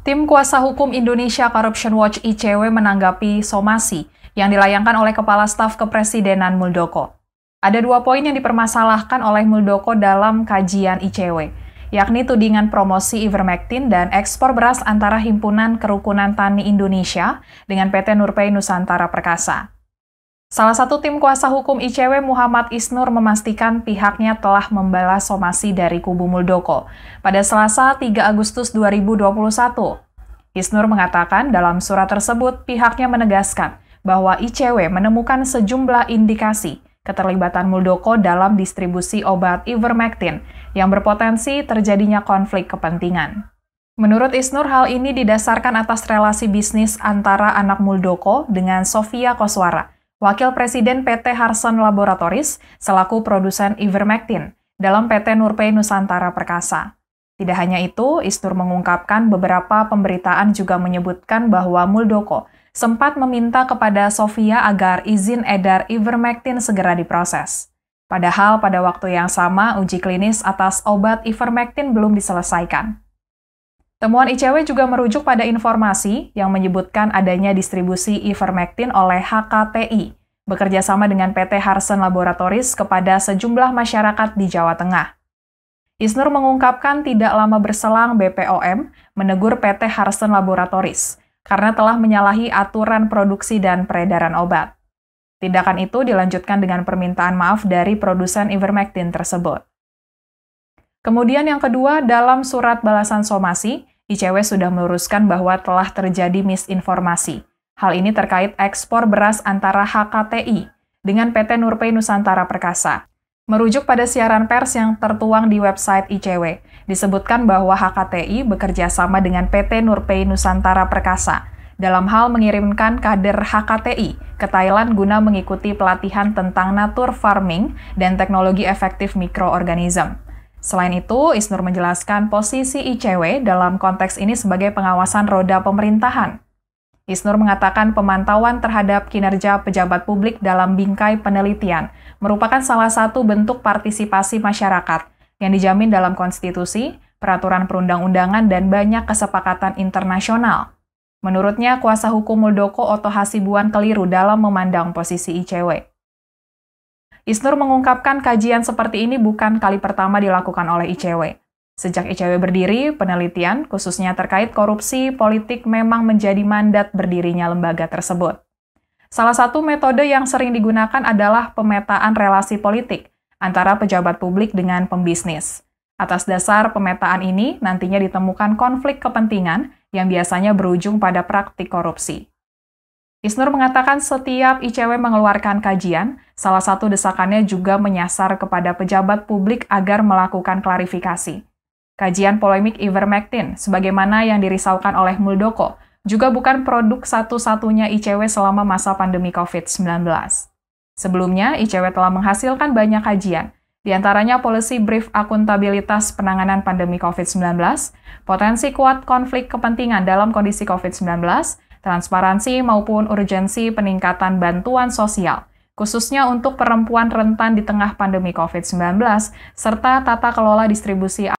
Tim Kuasa Hukum Indonesia Corruption Watch (ICW) menanggapi somasi yang dilayangkan oleh Kepala Staf Kepresidenan Muldoko. Ada 2 poin yang dipermasalahkan oleh Muldoko dalam kajian ICW, yakni tudingan promosi ivermectin dan ekspor beras antara Himpunan Kerukunan Tani Indonesia dengan PT Nurpay Nusantara Perkasa. Salah satu tim kuasa hukum ICW, Muhammad Isnur, memastikan pihaknya telah membalas somasi dari kubu Muldoko pada Selasa 3 Agustus 2021. Isnur mengatakan dalam surat tersebut pihaknya menegaskan bahwa ICW menemukan sejumlah indikasi keterlibatan Muldoko dalam distribusi obat ivermectin yang berpotensi terjadinya konflik kepentingan. Menurut Isnur, hal ini didasarkan atas relasi bisnis antara anak Muldoko dengan Sofia Koswara, Wakil Presiden PT Harsen Laboratories selaku produsen ivermectin dalam PT Nurpay Nusantara Perkasa. Tidak hanya itu, Isnur mengungkapkan beberapa pemberitaan juga menyebutkan bahwa Muldoko sempat meminta kepada Sofia agar izin edar ivermectin segera diproses. Padahal pada waktu yang sama, uji klinis atas obat ivermectin belum diselesaikan. Temuan ICW juga merujuk pada informasi yang menyebutkan adanya distribusi ivermectin oleh HKTI, bekerja sama dengan PT Harsen Laboratories kepada sejumlah masyarakat di Jawa Tengah. Isnur mengungkapkan tidak lama berselang BPOM menegur PT Harsen Laboratories karena telah menyalahi aturan produksi dan peredaran obat. Tindakan itu dilanjutkan dengan permintaan maaf dari produsen ivermectin tersebut. Kemudian yang kedua, dalam surat balasan somasi, ICW sudah meluruskan bahwa telah terjadi misinformasi. Hal ini terkait ekspor beras antara HKTI dengan PT Nurpay Nusantara Perkasa. Merujuk pada siaran pers yang tertuang di website ICW, disebutkan bahwa HKTI bekerja sama dengan PT Nurpay Nusantara Perkasa dalam hal mengirimkan kader HKTI ke Thailand guna mengikuti pelatihan tentang nature farming dan teknologi efektif mikroorganisme. Selain itu, Isnur menjelaskan posisi ICW dalam konteks ini sebagai pengawasan roda pemerintahan. Isnur mengatakan pemantauan terhadap kinerja pejabat publik dalam bingkai penelitian merupakan salah satu bentuk partisipasi masyarakat yang dijamin dalam konstitusi, peraturan perundang-undangan, dan banyak kesepakatan internasional. Menurutnya, kuasa hukum Muldoko Oto Hasibuan keliru dalam memandang posisi ICW. Isnur mengungkapkan kajian seperti ini bukan kali pertama dilakukan oleh ICW. Sejak ICW berdiri, penelitian, khususnya terkait korupsi politik, memang menjadi mandat berdirinya lembaga tersebut. Salah satu metode yang sering digunakan adalah pemetaan relasi politik antara pejabat publik dengan pembisnis. Atas dasar pemetaan ini, nantinya ditemukan konflik kepentingan yang biasanya berujung pada praktik korupsi. Isnur mengatakan setiap ICW mengeluarkan kajian, salah satu desakannya juga menyasar kepada pejabat publik agar melakukan klarifikasi. Kajian polemik ivermectin, sebagaimana yang dirisaukan oleh Muldoko, juga bukan produk satu-satunya ICW selama masa pandemi COVID-19. Sebelumnya, ICW telah menghasilkan banyak kajian, di antaranya Policy Brief Akuntabilitas Penanganan Pandemi COVID-19, Potensi Kuat Konflik Kepentingan dalam Kondisi COVID-19, Transparansi maupun urgensi peningkatan bantuan sosial, khususnya untuk perempuan rentan di tengah pandemi COVID-19, serta tata kelola distribusi